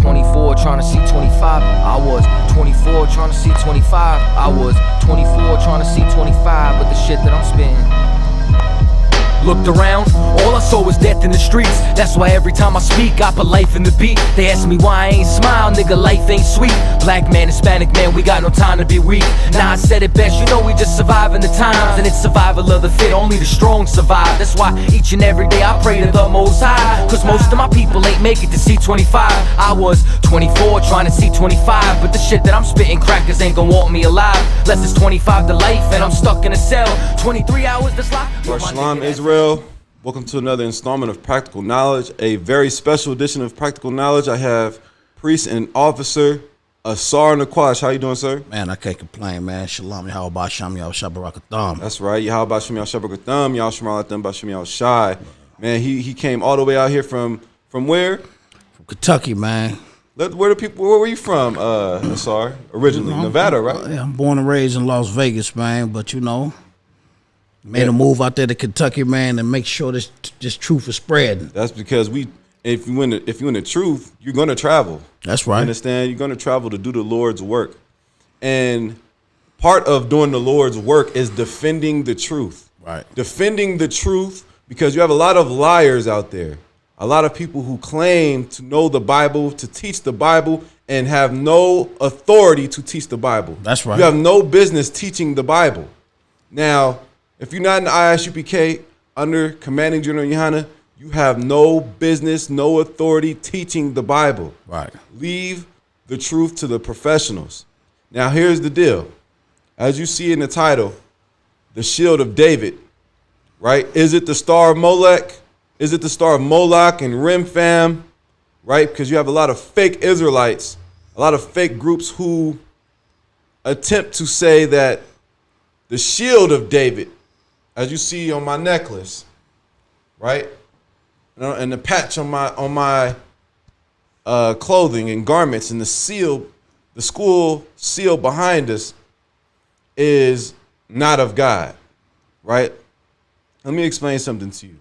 24 trying to see 25. I was 24 trying to see 25. I was 24 trying to see 25. But the shit that I'm spitting. Looked around, all I saw was death in the streets. That's why every time I speak, I put life in the beat. They ask me why I ain't smile, nigga, life ain't sweet. Black man, Hispanic man, we got no time to be weak. Nah, I said it best, you know we just surviving the times. And it's survival of the fit, only the strong survive. That's why each and every day I pray to the Most High. Cause most of my people ain't make it to see 25. I was 24 trying to see 25. But the shit that I'm spitting, crackers ain't gon' want me alive. Less it's 25 to life and I'm stuck in a cell. 23 hours, that's life. Shalom, Israel. Welcome to another installment of Practical Knowledge, a very special edition of Practical Knowledge. I have priest and officer Asar Naqash. How you doing, sir? Man, I can't complain, man. Shalom, Yahweh Shem, Yahweh Shabbarakatham. That's right. Yahweh Shem, Yahweh Shabbarakatham, Yahweh Shemalatham, Bashem, Yahweh Shai. Man, he came all the way out here from where? From Kentucky, man. Where were you from, Asar? Originally, Nevada, right? Yeah, I'm born and raised in Las Vegas, man. But you know, made a move out there to Kentucky, man, and make sure this truth is spreading. That's because if you in the truth, you're gonna travel. That's right. You understand? You're gonna travel to do the Lord's work, and part of doing the Lord's work is defending the truth. Right. Defending the truth, because you have a lot of liars out there, a lot of people who claim to know the Bible, to teach the Bible, and have no authority to teach the Bible. That's right. You have no business teaching the Bible. Now, if you're not in the ISUPK under Commanding General Yohana, you have no business, no authority teaching the Bible. Right. Leave the truth to the professionals. Now, here's the deal. As you see in the title, the Shield of David, right? Is it the Star of Moloch? Is it the Star of Moloch and Remphan, right? Because you have a lot of fake Israelites, a lot of fake groups who attempt to say that the Shield of David, as you see on my necklace, right, and the patch on my clothing and garments, and the school seal behind us, is not of God, right? Let me explain something to you.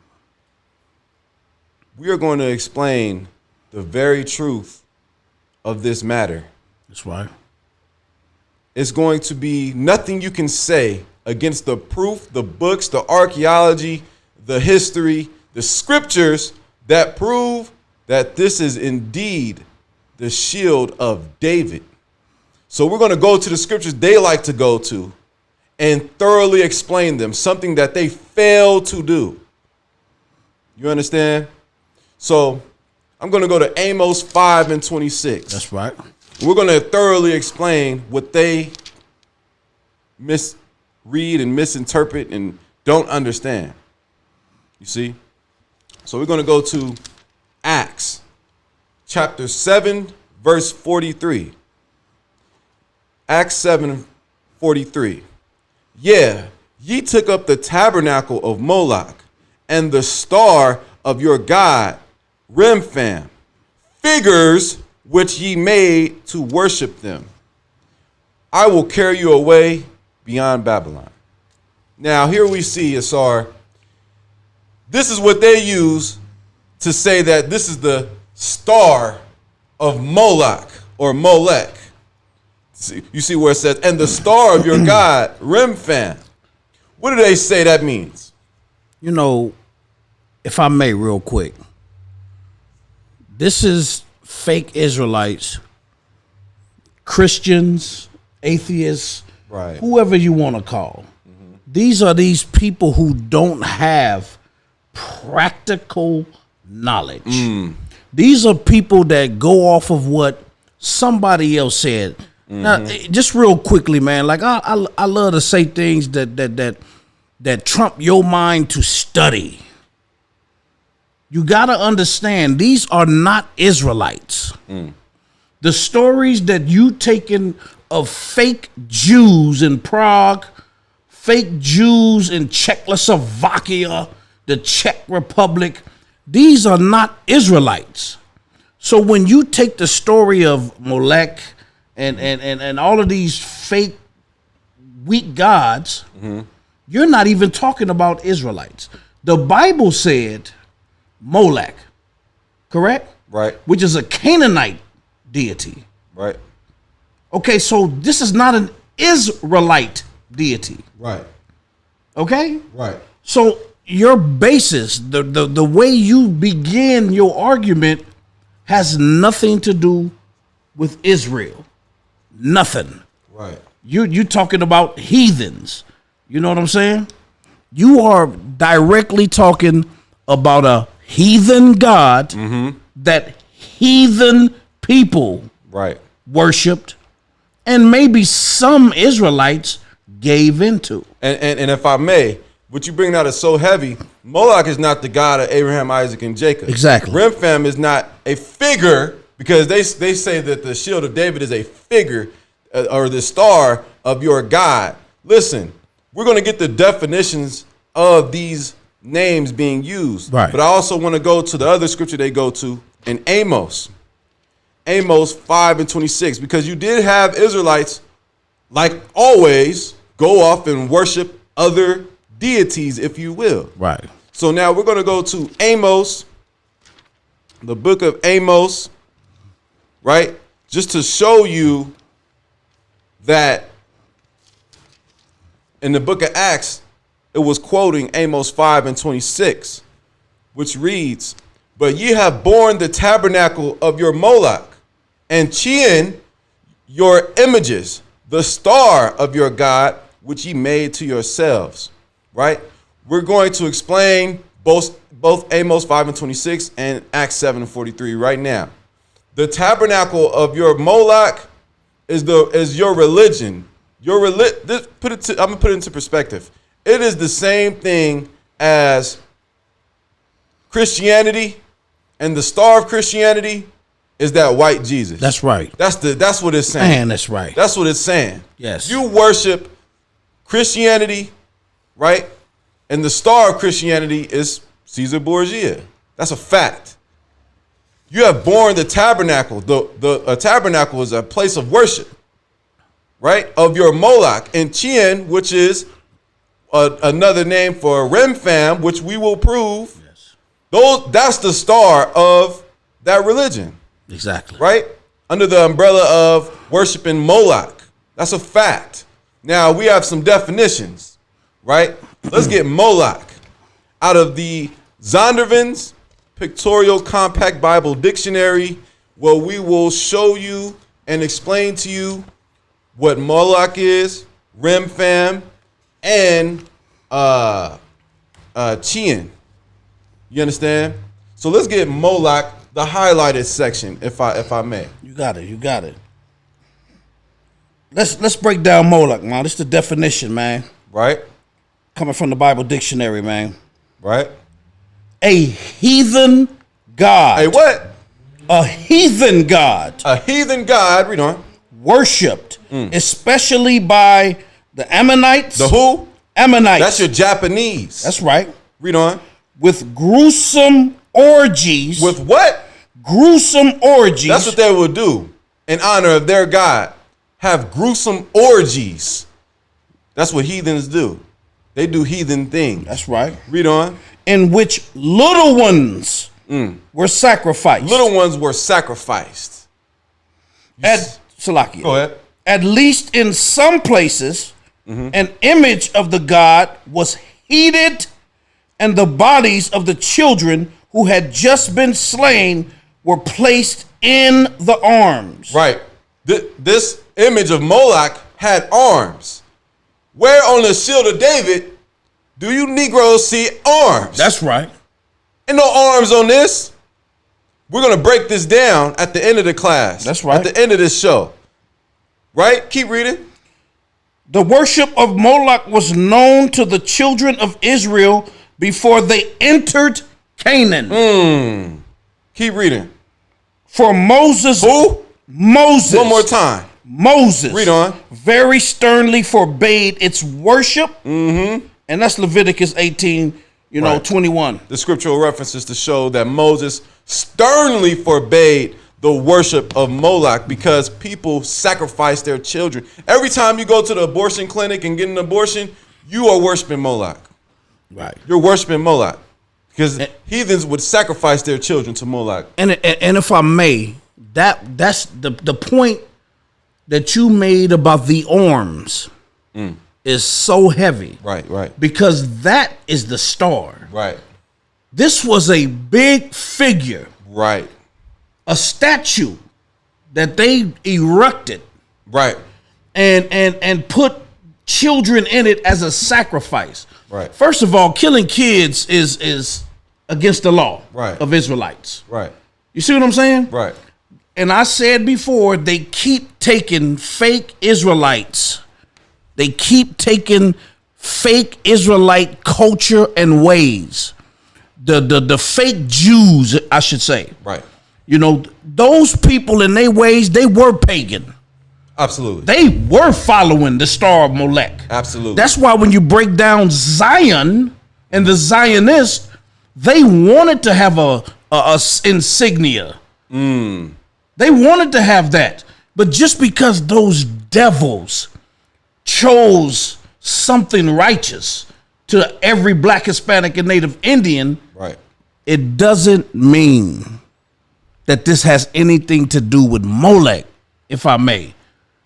We are going to explain the very truth of this matter. That's right. It's going to be nothing you can say against the proof, the books, the archaeology, the history, the scriptures that prove that this is indeed the shield of David. So we're going to go to the scriptures they like to go to and thoroughly explain them, something that they fail to do. You understand? So I'm going to go to Amos 5:26. That's right. We're going to thoroughly explain what they misread and misinterpret and don't understand. You see? So we're going to go to Acts chapter 7, verse 43. Acts 7:43. Yeah, ye took up the tabernacle of Moloch and the star of your god, Remphan, figures which ye made to worship them. I will carry you away beyond Babylon. Now, here we see, Asar, this is what they use to say that this is the star of Moloch or Molech. You see where it says, and the star of your god, Remphan. What do they say that means? You know, if I may real quick, this is fake Israelites, Christians, atheists, right, whoever you want to call. Mm-hmm. These are these people who don't have practical knowledge. These are people that go off of what somebody else said. Now, just real quickly, man, like I love to say things that trump your mind to study. You got to understand, these are not Israelites. The stories that you taken of fake Jews in Prague, fake Jews in Czechoslovakia, the Czech Republic, these are not Israelites. So when you take the story of Molech and all of these fake weak gods, you're not even talking about Israelites. The Bible said Moloch, correct? Right. Which is a Canaanite deity. Right. Okay, so this is not an Israelite deity. Right. Okay? Right. So your basis, the way you begin your argument has nothing to do with Israel. Nothing. Right. You talking about heathens. You know what I'm saying? You are directly talking about a heathen God that heathen people Right. worshipped, and maybe some Israelites gave into. And if I may, what you bring out is so heavy. Moloch is not the God of Abraham, Isaac, and Jacob. Exactly. Remphan is not a figure, because they say that the shield of David is a figure or the star of your God. Listen, we're going to get the definitions of these names being used. Right. But I also want to go to the other scripture they go to in Amos. Amos 5:26, because you did have Israelites, like always, go off and worship other deities, if you will. Right. So now we're going to go to Amos, the book of Amos, right? Just to show you that in the book of Acts, it was quoting Amos 5:26, which reads, "But ye have borne the tabernacle of your Moloch, and Chian your images, the star of your God, which ye made to yourselves." Right? We're going to explain both Amos 5:26 and Acts 7:43 right now. The tabernacle of your Moloch is your religion. I'm gonna put it into perspective. It is the same thing as Christianity, and the star of Christianity is that white Jesus. That's right. That's what it's saying. Man, that's right. That's what it's saying. Yes. You worship Christianity, right? And the star of Christianity is Caesar Borgia. That's a fact. You have borne the tabernacle. A tabernacle is a place of worship, right? Of your Moloch. And Chian, which is another name for Remphan, which we will prove. Yes. That's the star of that religion. Exactly. Right? Under the umbrella of worshiping Moloch. That's a fact. Now we have some definitions, right? Let's get Moloch out of the Zondervan's Pictorial Compact Bible Dictionary, where we will show you and explain to you what Moloch is, Remphan, and Chian. You understand? So let's get Moloch, the highlighted section, if I may. You got it. Let's break down Moloch, man. This is the definition, man. Right? Coming from the Bible Dictionary, man. Right? A heathen god. A what? A heathen god. A heathen god. Read on. Worshipped, especially by the Ammonites. The who? Ammonites. That's your Japanese. That's right. Read on. With gruesome orgies. With what? Gruesome orgies. That's what they will do in honor of their God. Have gruesome orgies. That's what heathens do. They do heathen things. That's right. Read on. In which little ones were sacrificed. Little ones were sacrificed. Salakia. Go ahead. At least in some places, an image of the god was heated, and the bodies of the children who had just been slain were placed in the arms. Right. This image of Moloch had arms. Where on the shield of David do you Negroes see arms? That's right. Ain't no arms on this. We're going to break this down at the end of the class. That's right. At the end of this show. Right? Keep reading. The worship of Moloch was known to the children of Israel before they entered Canaan. Keep reading. For Moses. Who? Moses. One more time. Moses. Read on. Very sternly forbade its worship. And that's Leviticus 18, Right. 21. The scriptural references to show that Moses sternly forbade the worship of Moloch because people sacrifice their children. Every time you go to the abortion clinic and get an abortion, you are worshiping Moloch. Right. You're worshiping Moloch because heathens would sacrifice their children to Moloch. And if I may, that's the point that you made about the arms is so heavy. Right. Because that is the star. Right. This was a big figure, Right. a statue that they erected Right. and put children in it as a sacrifice. Right. First of all, killing kids is against the law Right. of Israelites. Right. You see what I'm saying? Right. And I said before, they keep taking fake Israelites. They keep taking fake Israelite culture and ways. The fake Jews, I should say. Right. You know, those people in their ways, they were pagan. Absolutely. They were following the star of Moloch. Absolutely. That's why when you break down Zion and the Zionists, they wanted to have a insignia. They wanted to have that. But just because those devils chose something righteous to every black, Hispanic, and Native Indian, right. it doesn't mean that this has anything to do with Molech, if I may.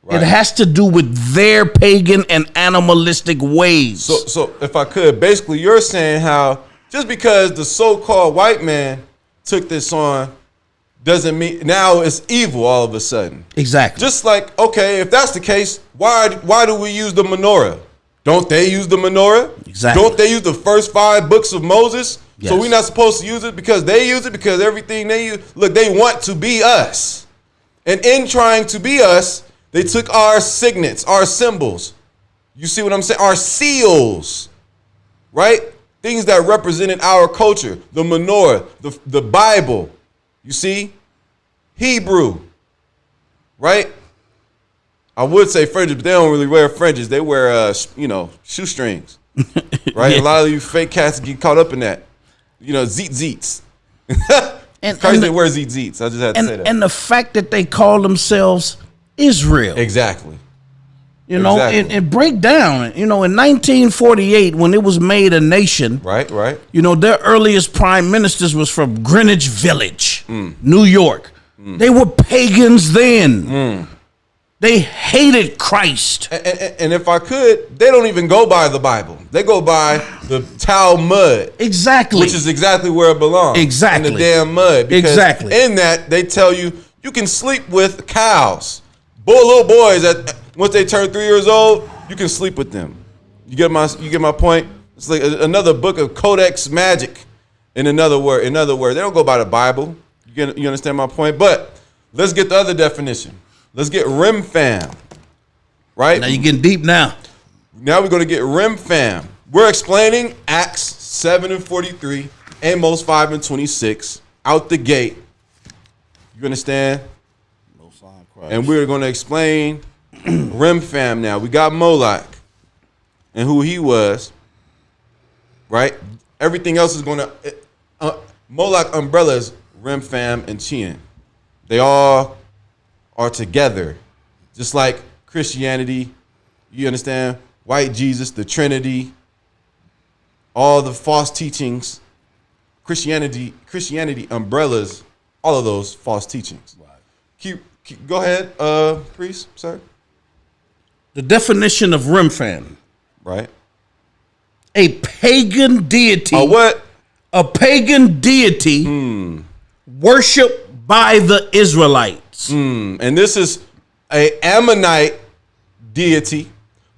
Right. It has to do with their pagan and animalistic ways. So if I could, basically you're saying how just because the so-called white man took this on doesn't mean now it's evil all of a sudden. Exactly. Just like, okay, if that's the case, why do we use the menorah? Don't they use the menorah? Exactly. Don't they use the first 5 books of Moses? Yes. So we're not supposed to use it because they use it, because everything they use, look, they want to be us. And in trying to be us, they took our signets, our symbols. You see what I'm saying? Our seals, right? Things that represented our culture, the menorah, the Bible, you see? Hebrew, right? I would say fringes, but they don't really wear fringes. They wear, shoestrings, right? Yeah. A lot of you fake cats get caught up in that. Zeets. And Crazy they wear zeets. I just had to say that. And the fact that they call themselves Israel. Exactly. You know, Exactly. and break down, in 1948, when it was made a nation, Right. their earliest prime ministers was from Greenwich Village, New York. They were pagans then. They hated Christ. And if I could, they don't even go by the Bible. They go by the Talmud. Exactly. Which is exactly where it belongs. Exactly. In the damn mud. Because Exactly. in that, they tell you can sleep with cows. Little boys, once they turn 3 years old, you can sleep with them. You get my point? It's like another book of Codex Magic. In other words, they don't go by the Bible. You understand my point? But let's get the other definition. Let's get Rim Fam, right? Now you're getting deep now. Now we're going to get Rim Fam. We're explaining Acts 7:43, Amos 5:26, out the gate. You understand? No sign of Christ. And we're going to explain Rim Fam now. We got Moloch and who he was, right? Everything else is going to... Moloch umbrellas Rim Fam and Chien. They all are together. Just like Christianity, you understand? White Jesus, the Trinity, all the false teachings. Christianity umbrellas all of those false teachings. Right. Go ahead, priest, sir. The definition of Remphan. Right. A pagan deity. A what? A pagan deity worshipped by the Israelites. And this is a Ammonite deity,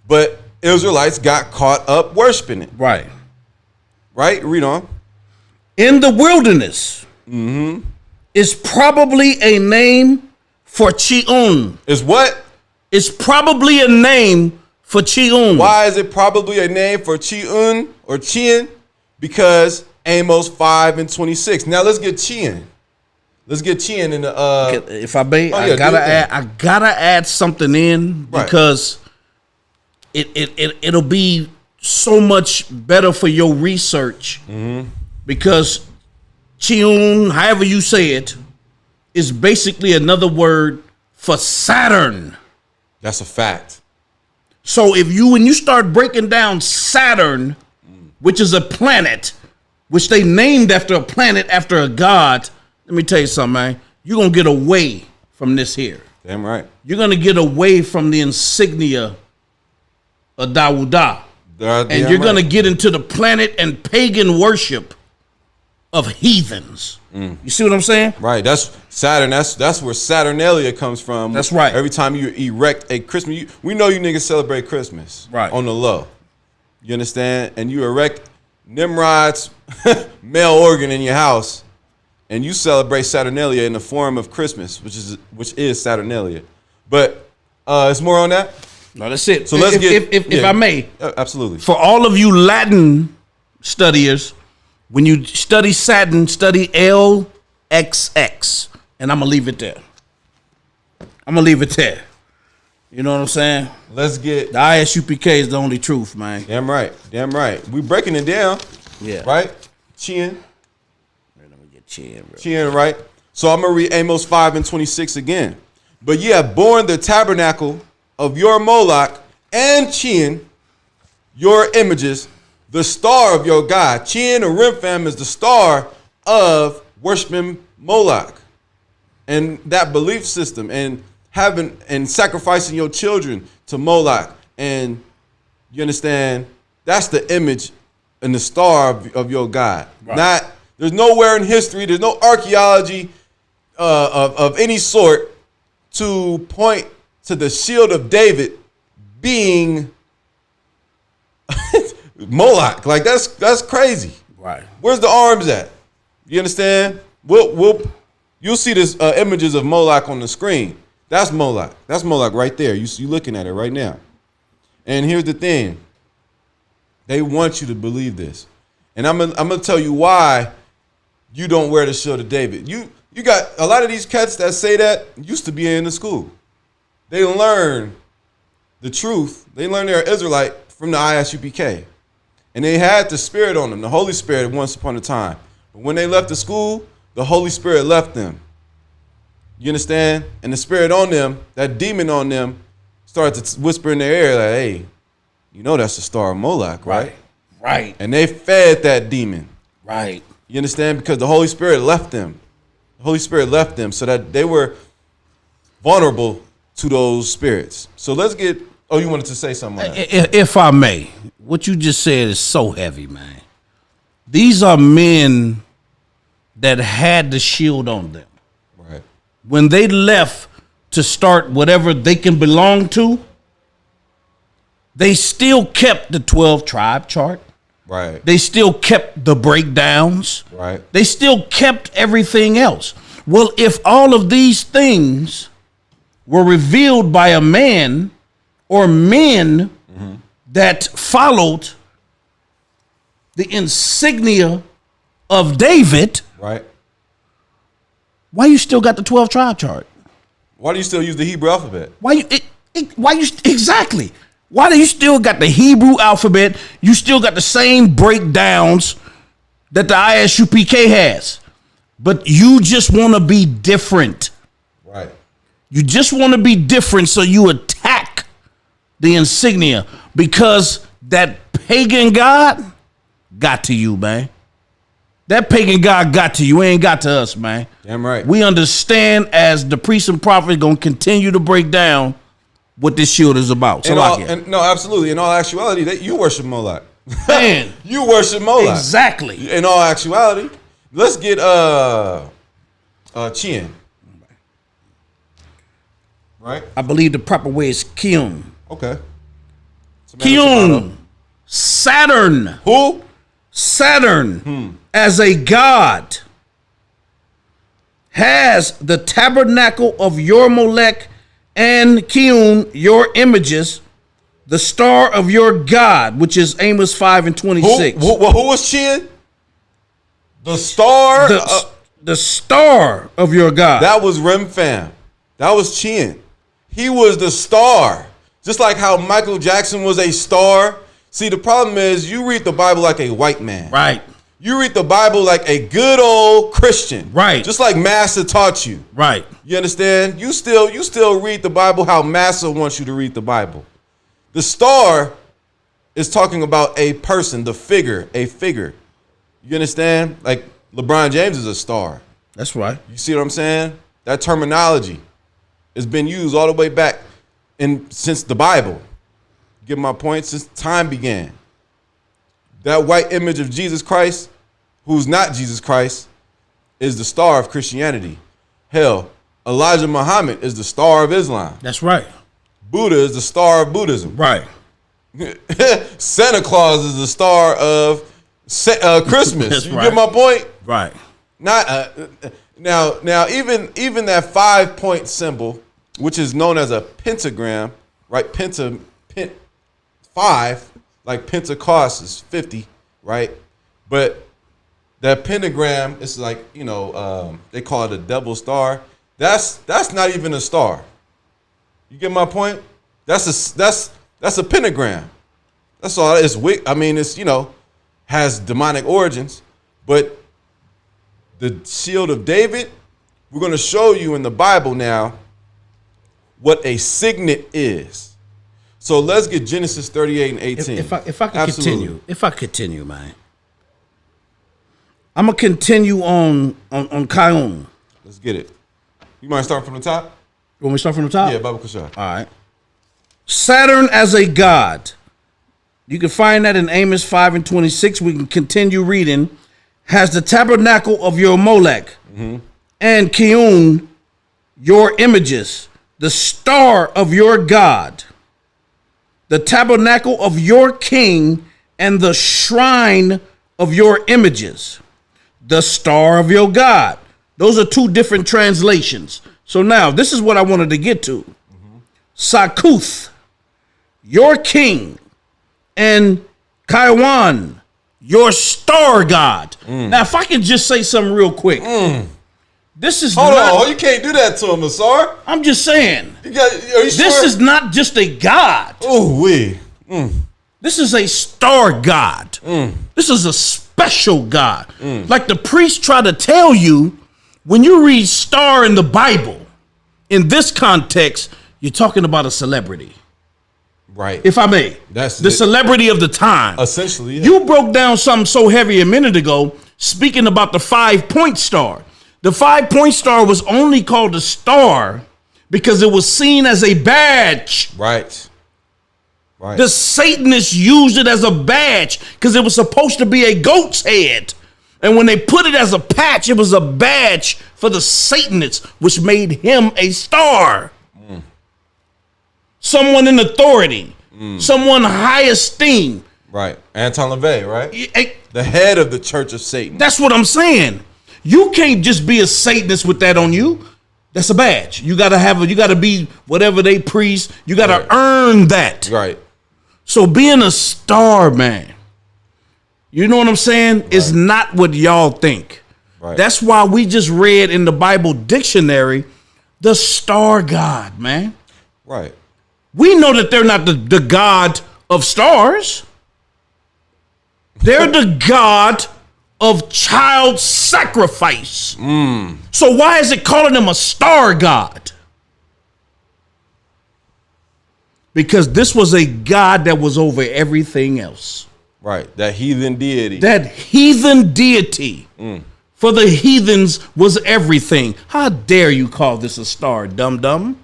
but Israelites got caught up worshiping it. Right. Right? Read on. In the wilderness is probably a name for Chiun. Is what? It's probably a name for Chiun. Why is it probably a name for Chiun or Chien? Because Amos 5:26. Now let's get Chien. Let's get Chien in the. If I may, yeah, I gotta add something in Right. because it'll be so much better for your research. Because Chiun, however you say it, is basically another word for Saturn. That's a fact. So when you start breaking down Saturn, which is a planet, which they named after a planet after a god, let me tell you something, man. you're going to get away from this here. Damn right. You're going to get away from the insignia of Dawudah. And you're going to get into the planet and pagan worship of heathens. You see what I'm saying? Right. That's Saturn. That's where Saturnalia comes from. That's right. Every time you erect a Christmas, we know you niggas celebrate Christmas. Right. On the low. You understand? And you erect Nimrod's male organ in your house, and you celebrate Saturnalia in the form of Christmas, which is Saturnalia. But it's more on that. No, that's it. So let's if I may, absolutely. for all of you Latin studiers, when you study Saturn, study LXX, and I'm gonna leave it there. You know what I'm saying? Let's get The ISUPK is the only truth, man. damn right. We breaking it down. Yeah. Right. Chin. Let me get chin, bro. Chin, right? So I'm going to read Amos 5:26 again. But ye have borne the tabernacle of your Moloch and Chin, your images, the star of your God. Chin or Remphan is the star of worshiping Moloch. And that belief system and having and sacrificing your children to Moloch. And you understand, that's the image and the star of your God. Right. There's nowhere in history, there's no archaeology of any sort to point to the shield of David being Moloch. Like that's crazy. Right. Where's the arms at? You understand? You'll see this images of Moloch on the screen. That's Moloch. That's Moloch right there. You looking at it right now. And here's the thing. They want you to believe this. And I'm gonna tell you why you don't wear the shield of David. You got a lot of these cats that say that used to be in the school. They learn the truth. They learn they're Israelite from the ISUPK. And they had the Spirit on them, the Holy Spirit once upon a time. But when they left the school, the Holy Spirit left them. You understand? And the spirit on them, that demon on them, started to whisper in their ear like, hey, you know that's the star of Moloch, right? Right. And they fed that demon. Right. You understand? Because the Holy Spirit left them. The Holy Spirit left them so that they were vulnerable to those spirits. So let's get, oh, you wanted to say something on that? If I may, what you just said is so heavy, man. These are men that had the shield on them. Right. When they left to start whatever they can belong to, they still kept the 12 tribe chart. Right. They still kept the breakdowns. Right. They still kept everything else. Well, if all of these things were revealed by a man or men that followed the insignia of David, right? Why you still got the 12 tribe chart? Why do you still use the Hebrew alphabet? Why you exactly? Why do you still got the Hebrew alphabet? You still got the same breakdowns that the ISUPK has, but you just want to be different. Right. You just want to be different, so you attack the insignia because that pagan god got to you, man. That pagan god got to you. It ain't got to us, man. Damn right. We understand as the priest and prophet going to continue to break down what this shield is about. So no, absolutely. In all actuality, you worship Moloch. Man. You worship Moloch. Exactly. In all actuality. Let's get Chin. Right? I believe the proper way is Kyun. Okay. Kyun. Saturn. Who? Saturn as a god has the tabernacle of your Molech and Kyun, your images, the star of your God, which is Amos 5:26. Who was Chin? The star? The star of your God. That was Remphan. That was Chin. He was the star. Just like how Michael Jackson was a star. See, the problem is you read the Bible like a white man. Right. You read the Bible like a good old Christian. Right. Just like Massa taught you. Right. You understand? You still read the Bible how Massa wants you to read the Bible. The star is talking about a person, a figure. You understand? Like LeBron James is a star. That's right. You see what I'm saying? that terminology has been used all the way back since the Bible. Get my point? Since time began. That white image of Jesus Christ, who's not Jesus Christ, is the star of Christianity. Hell, Elijah Muhammad is the star of Islam. That's right. Buddha is the star of Buddhism. Right. Santa Claus is the star of Christmas. That's You right. get my point? Right. Not now. Even that 5-point symbol, which is known as a pentagram, right? Five, like Pentecost is 50, right? But that pentagram is like, they call it a double star. That's not even a star. You get my point? That's a pentagram. That's all. It's has demonic origins, but the shield of David, we're going to show you in the Bible now what a signet is. So let's get Genesis 38 and 18. If I could continue, man. I'm gonna continue on Kion. Let's get it. You mind starting from the top? You want me to start from the top? Yeah, Baba Kushar. All right. Saturn as a god. You can find that in Amos 5 and 26. We can continue reading. Has the tabernacle of your Moloch and Kiun, your images, the star of your God, the tabernacle of your king, and the shrine of your images, the star of your God. Those are two different translations. So now, this is what I wanted to get to. Sakuth, your king, and Kaiwan, your star god. Now, if I can just say something real quick. This is Hold on, you can't do that to him, Asar. I'm just saying. Are you This sure? is not just a god. Ooh, wee. This is a star god. This is a special god. Like the priests try to tell you, when you read star in the Bible, in this context, you're talking about a celebrity. Right. If I may. That's the celebrity of the time. Essentially, yeah. You broke down something so heavy a minute ago, speaking about the 5-point star. The 5-point star was only called a star because it was seen as a badge. Right. The Satanists used it as a badge because it was supposed to be a goat's head. And when they put it as a patch, it was a badge for the Satanists, which made him a star. Someone in authority, someone high esteem. Right. Anton LaVey, right? Eh, The head of the Church of Satan. That's what I'm saying. You can't just be a Satanist with that on you. That's a badge. You gotta be whatever they preach. You gotta earn that. Right. So being a star, man, you know what I'm saying, is not what y'all think. Right. That's why we just read in the Bible dictionary, the star god, man. Right. We know that they're not the god of stars. They're the god of child sacrifice. So why is it calling them a star god? Because this was a god that was over everything else. Right. That heathen deity. That heathen deity for the heathens was everything. How dare you call this a star, dum-dum?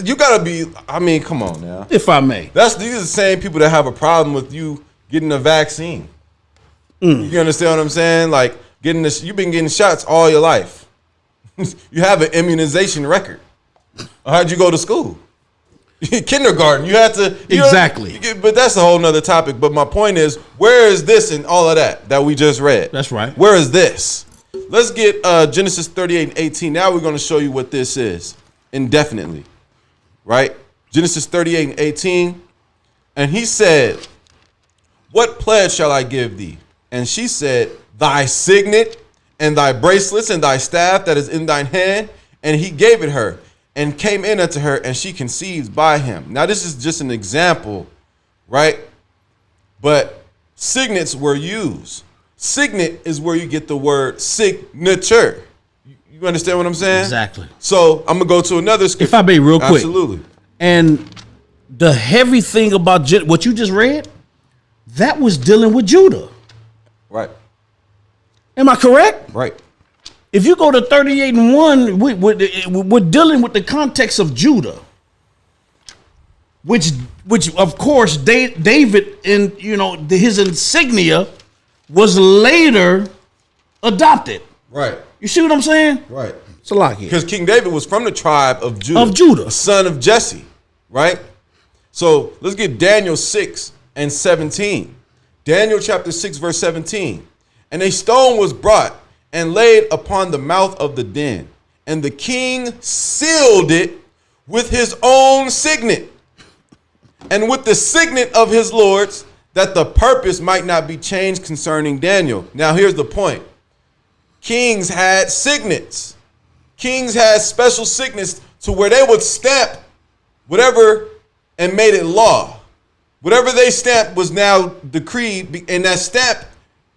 You gotta be. I mean, come on now. If I may. These are the same people that have a problem with you getting a vaccine. You understand what I'm saying? Like getting this. You've been getting shots all your life. You have an immunization record. How'd you go to school? Kindergarten. You had to. Exactly. But that's a whole nother topic. But my point is, where is this and all of that we just read? That's right. Where is this? Let's get Genesis 38 and 18. Now we're going to show you what this is indefinitely. Right? Genesis 38 and 18. And he said, what pledge shall I give thee? And she said, thy signet and thy bracelets and thy staff that is in thine hand. And he gave it her and came in unto her, and she conceived by him. Now, this is just an example, right? But signets were used. Signet is where you get the word signature. You understand what I'm saying? Exactly. So I'm going to go to another scripture. If I may, real quick. Absolutely. And the heavy thing about what you just read, that was dealing with Judah. Right. Am I correct? Right. if you go to 38:1, we're dealing with the context of Judah, which of course David, in his insignia was later adopted. Right. You see what I'm saying? Right. Salakia. Because King David was from the tribe of Judah. Of Judah. The son of Jesse. Right? So let's get Daniel 6 and 17. Daniel chapter 6, verse 17. And a stone was brought and laid upon the mouth of the den, and the king sealed it with his own signet, and with the signet of his lords, that the purpose might not be changed concerning Daniel. Now here's the point. Kings had signets. Kings had special signets to where they would stamp whatever and made it law. Whatever they stamped was now decreed, and that stamp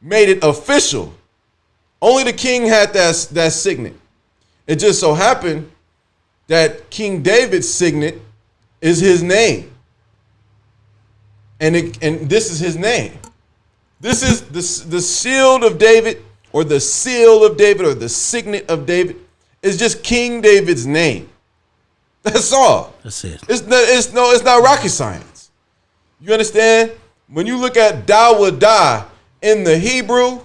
made it official. Only the king had that signet. It just so happened that King David's signet is his name. And this is his name. This is the shield of David, or the seal of David, or the signet of David. It's just King David's name. That's all. That's it. It's not rocket science. You understand? When you look at Dawadah in the Hebrew,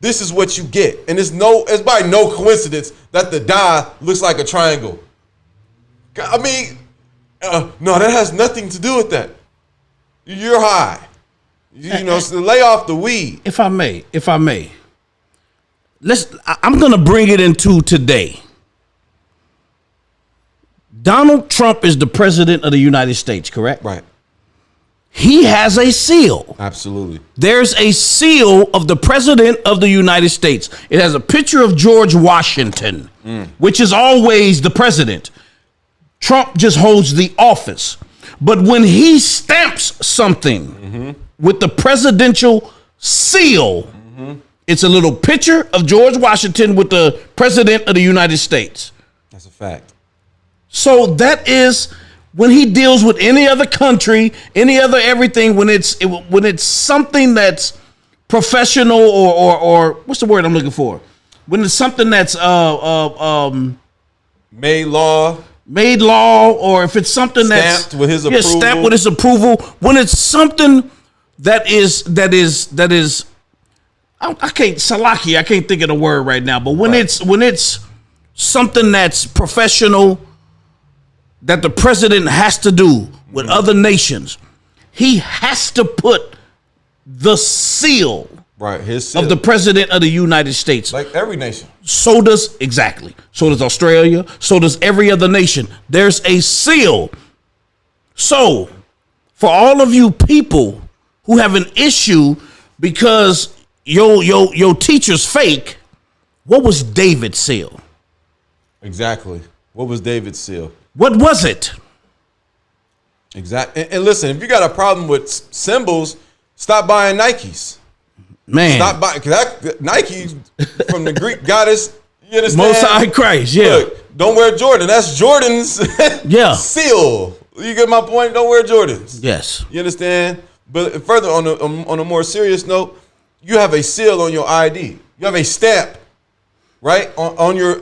this is what you get. And it's by no coincidence that the Da looks like a triangle. I mean, no, that has nothing to do with that. You're high. So lay off the weed. If I may, I'm going to bring it into today. Donald Trump is the president of the United States, correct? Right. He has a seal. Absolutely. There's a seal of the president of the United States. It has a picture of George Washington, which is always the president. Trump just holds the office. But when he stamps something with the presidential seal, it's a little picture of George Washington with the president of the United States. That's a fact. So that is when he deals with any other country, any other everything, when it's something that's professional or what's the word I'm looking for? When it's something that's made law, or if it's something that's stamped with his approval. Stamped with his approval. When it's something that is I can't think of the word right now, but when it's something that's professional that the president has to do with other nations, he has to put the seal, his seal of the president of the United States. Like every nation. So does Australia. So does every other nation. There's a seal. So for all of you people who have an issue because your teacher's fake, what was David's seal? Exactly. What was David's seal? What was it? Exactly. And listen, if you got a problem with symbols, stop buying Nikes. Man. Stop buying, because Nike from the Greek goddess, you understand? Most High Christ, yeah. Look, don't wear Jordan. That's Jordan's seal. You get my point? Don't wear Jordans. Yes. You understand? But further, on a more serious note, you have a seal on your ID. You have a stamp, right, on your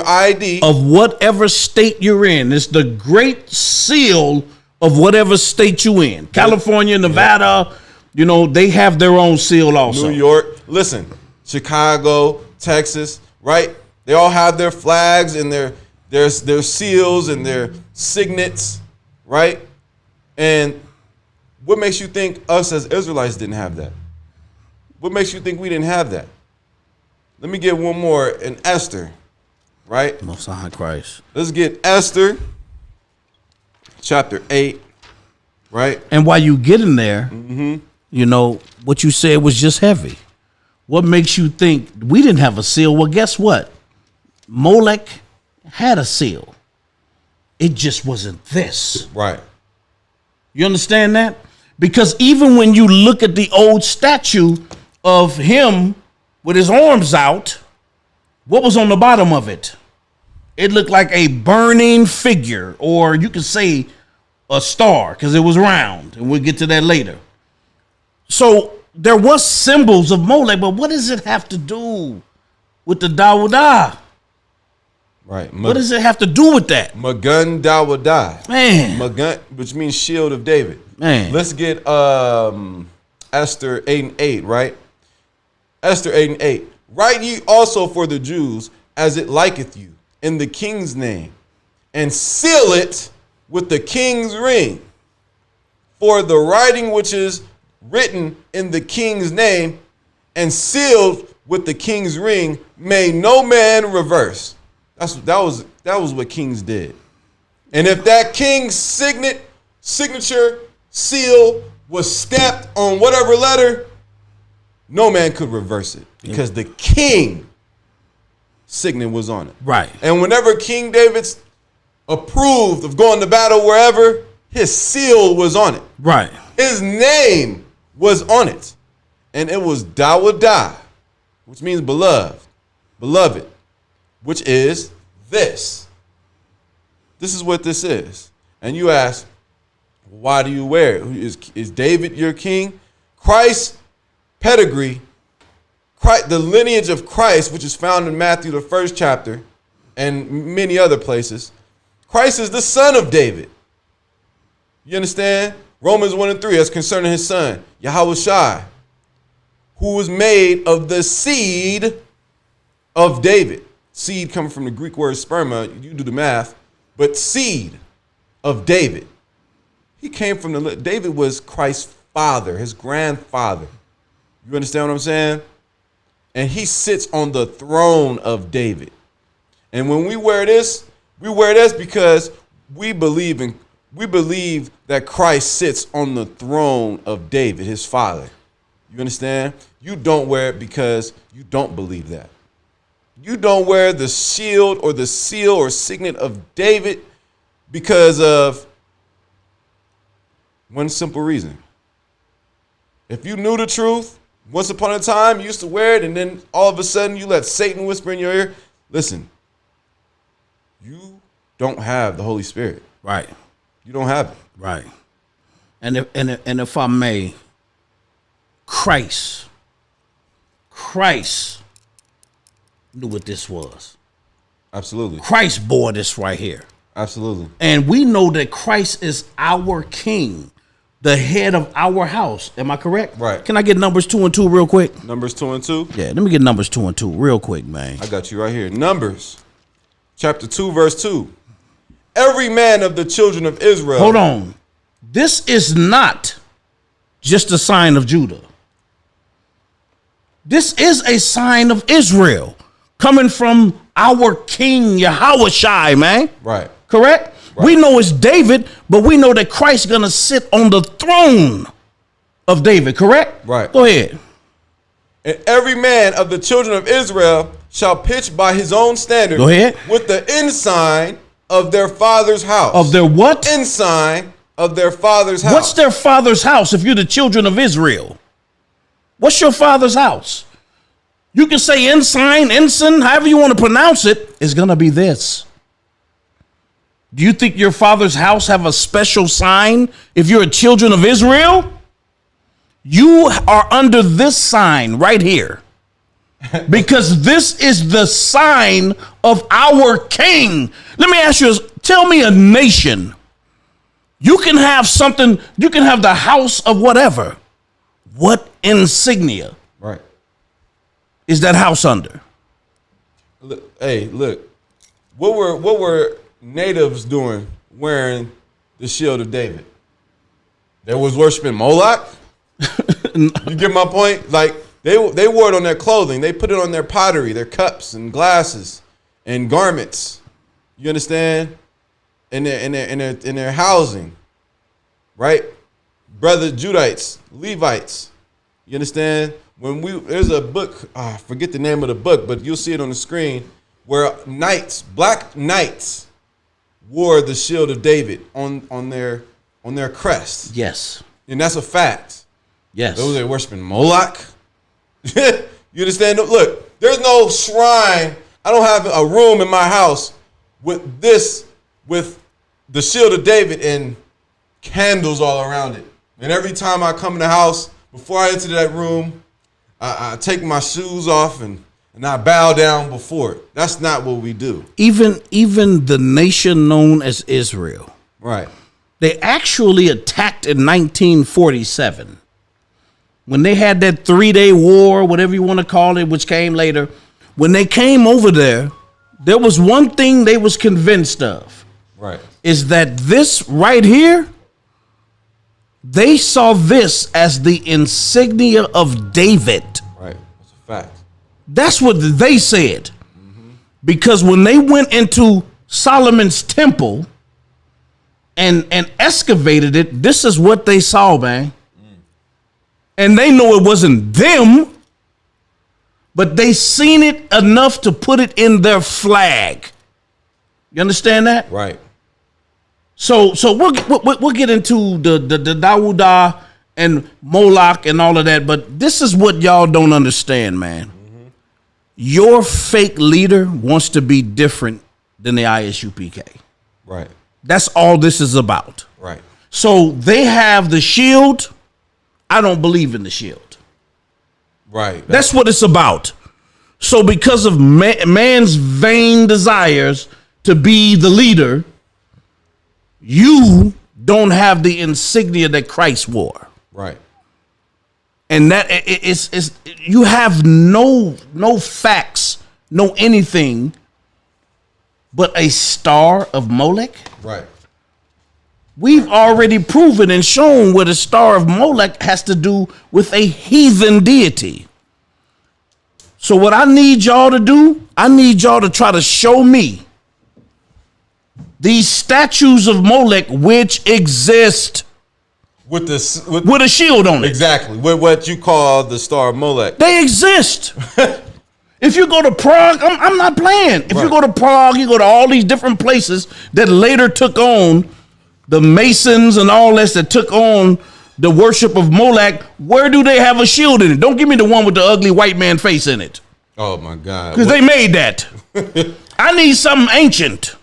ID of whatever state you're in. It's the great seal of whatever state you in. California, Nevada, they have their own seal also. New York, listen, Chicago, Texas, right? They all have their flags and their seals and their signets, right? And what makes you think us as Israelites didn't have that? What makes you think we didn't have that? Let me get one more in Esther, right? Most High Christ. Let's get Esther, chapter 8, right? And while you get in there, what you said was just heavy. What makes you think we didn't have a seal? Well, guess what? Moloch had a seal. It just wasn't this. Right. You understand that? Because even when you look at the old statue of him with his arms out, what was on the bottom of it? It looked like a burning figure, or you could say a star, because it was round, and we'll get to that later. So there was symbols of Moloch, but what does it have to do with the Dawadah. Right. What does it have to do with that? Magun Dawadah. Man. Magun, which means shield of David. Man. Let's get Esther 8:8, right? Esther 8:8. Write ye also for the Jews as it liketh you, in the king's name, and seal it with the king's ring. For the writing which is written in the king's name and sealed with the king's ring may no man reverse. That was what kings did. And if that king's signature seal was stamped on whatever letter, no man could reverse it because the king signet was on it. Right. And whenever King David's approved of going to battle wherever, his seal was on it. Right. His name was on it. And it was Dawadah, which means beloved, which is this. This is what this is. And you ask, why do you wear it? Is David your king? Christ's pedigree, the lineage of Christ, which is found in Matthew, the 1st chapter, and many other places. Christ is the son of David. You understand? Romans 1:3, that's concerning his son, Yahushua, who was made of the seed of David. Seed coming from the Greek word sperma, you do the math, but seed of David. He came from David was Christ's father, his grandfather. You understand what I'm saying? And he sits on the throne of David. And when we wear this because we believe that Christ sits on the throne of David, his father. You understand? You don't wear it because you don't believe that. You don't wear the shield or the seal or signet of David because of one simple reason. If you knew the truth, once upon a time you used to wear it, and then all of a sudden you let Satan whisper in your ear, listen, you don't have the Holy Spirit. Right. You don't have it. Right. And if I may, Christ knew what this was. Absolutely. Christ bore this right here. Absolutely. And we know that Christ is our king, the head of our house. Am I correct? Right. Can I get Numbers 2 and 2 real quick? Numbers 2 and 2? Yeah, let me get Numbers 2 and 2 real quick, man. I got you right here. Numbers chapter 2, verse 2. Every man of the children of Israel. Hold on. This is not just a sign of Judah. This is a sign of Israel coming from our king Yahushua, man. Right. Correct? Right. We know it's David, but we know that Christ's going to sit on the throne of David, correct? Right. Go ahead. And every man of the children of Israel shall pitch by his own standard. Go ahead. With the ensign of their father's house. Of their what? Ensign of their father's house. What's their father's house if you're the children of Israel? What's your father's house? You can say ensign, however you want to pronounce it, it's going to be this. Do you think your father's house have a special sign if you're a children of Israel? You are under this sign right here. Because this is the sign of our king. Let me ask you, tell me a nation. You can have something, you can have the house of whatever. What insignia Right. is that house under? Look. What were natives doing wearing the shield of David? They was worshiping Moloch. You get my point? Like they wore it on their clothing. They put it on their pottery, their cups and glasses and garments. You understand? In their housing, right? Brother Judites, Levites. You understand? There's a book, I forget the name of the book, but you'll see it on the screen, where black knights wore the shield of David on their crest. Yes. And that's a fact. Yes. Those are worshiping Moloch. You understand? Look, there's no shrine. I don't have a room in my house with the shield of David and candles all around it. And every time I come in the house, before I enter that room, I take my shoes off and and I bow down before it. That's not what we do. Even the nation known as Israel, Right. they actually attacked in 1947 when they had that 3-day war, whatever you want to call it, which came later. When they came over there was one thing they was convinced of. Right. Is that this right here, they saw this as the insignia of David. Right. That's a fact. That's what they said. Because when they went into Solomon's temple and excavated it, this is what they saw, man. And they know it wasn't them, but they seen it enough to put it in their flag. You understand that? Right. So we'll get into the Dawudah and Moloch and all of that, but this is what y'all don't understand, man. Your fake leader wants to be different than the ISUPK. Right. That's all this is about. Right. So they have the shield. I don't believe in the shield. Right. That's what it's about. So because of man's vain desires to be the leader, you don't have the insignia that Christ wore. Right. And that it's you have no facts, no anything but a star of Moloch. Right. We've already proven and shown what a star of Moloch has to do with a heathen deity. So what I need y'all to do, I need y'all to try to show me these statues of Moloch which exist With this, with a shield on it. exactly with what you call the star of Moloch. They exist. If you go to Prague, I'm not playing. If you Right. go to Prague, you go to all these different places that later took on the Masons and all this that took on the worship of Moloch. Where do they have a shield in it? Don't give me the one with the ugly white man face in it, Oh my God. because they made that. I need something ancient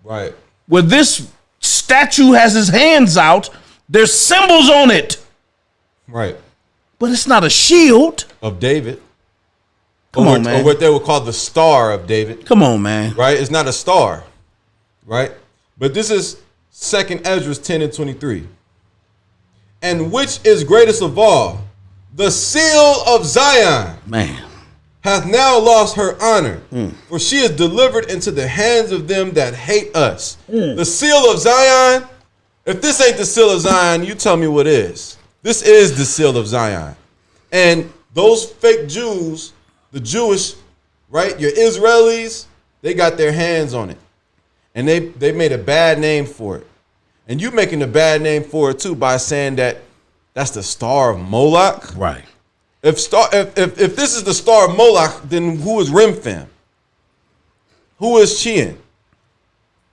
Right. where this statue has his hands out. There's symbols on it, Right. but it's not a shield. Of David. Come on, man. Or what they would call the star of David. Come on, man. Right. It's not a star. Right. But this is 2nd Ezra 10:23. And which is greatest of all, the seal of Zion Man. hath now lost her honor, for she is delivered into the hands of them that hate us. The seal of Zion, if this ain't the seal of Zion, you tell me what is. This is the seal of Zion. And those fake Jews, the Jewish, right, your Israelis, they got their hands on it. And they made a bad name for it. And you making a bad name for it too by saying that that's the star of Moloch. Right. If this is the star of Moloch, then who is Remphan? Who is Chian?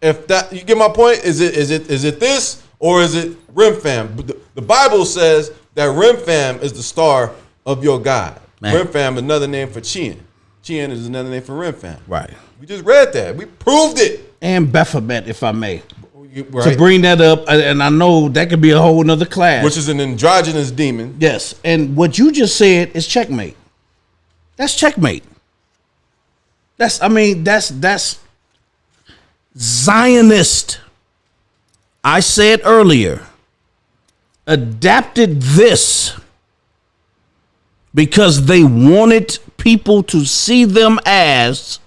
If that, you get my point, is it this or is it Remphan? The Bible says that Remphan is the star of your God. Man. Remphan is another name for Chian. Chian is another name for Remphan. Right. We just read that. We proved it. And Baphomet, if I may. Right. To bring that up, and I know that could be a whole nother class. Which is an androgynous demon. Yes, and what you just said is checkmate. That's checkmate. That's Zionist. I said earlier, adapted this because they wanted people to see them as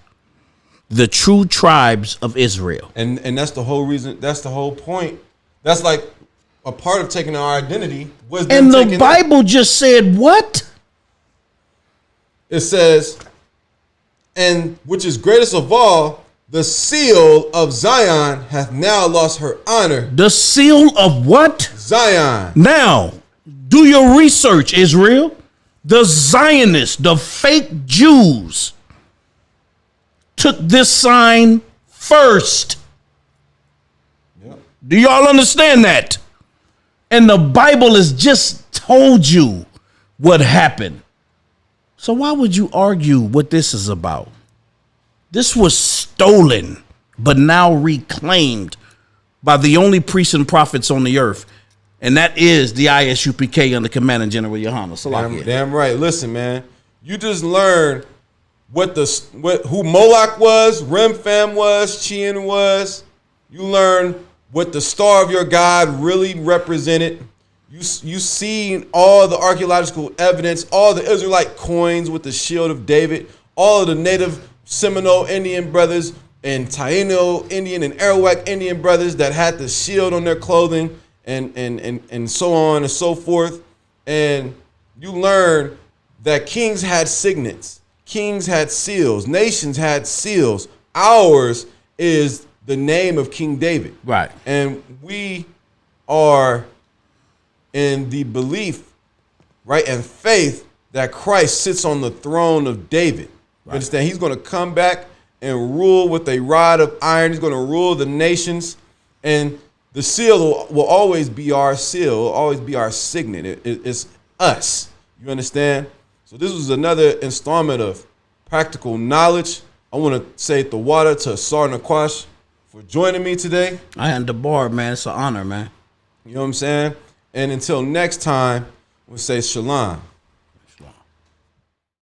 the true tribes of Israel. And that's the whole reason, that's the whole point. That's like a part of taking our identity was them And the taking Bible just said what? It says, and which is greatest of all, the seal of Zion hath now lost her honor. The seal of what? Zion. Now, do your research, Israel. The Zionists, the fake Jews, took this sign first. Yep. Do y'all understand that? And the Bible has just told you what happened. So why would you argue what this is about? This was stolen, but now reclaimed by the only priests and prophets on the earth. And that is the ISUPK under Commanding General Yohana Salakia. Damn right. Listen, man, you just learned who Moloch was, Remphan was, Chien was. You learn what the star of your God really represented. You see all the archaeological evidence, all the Israelite coins with the shield of David, all of the native Seminole Indian brothers and Taino Indian and Arawak Indian brothers that had the shield on their clothing and so on and so forth. And you learn that kings had signets, kings had seals, nations had seals. Ours is the name of King David. Right. And we are in the belief, right, and faith that Christ sits on the throne of David. You understand? He's going to come back and rule with a rod of iron. He's going to rule the nations. And the seal will always be our seal, will always be our signet. It's us. You understand? So this was another installment of practical knowledge. I want to say the water to Sar Nakwash for joining me today. I am the bar, man. It's an honor, man. You know what I'm saying? And until next time, we'll say shalom.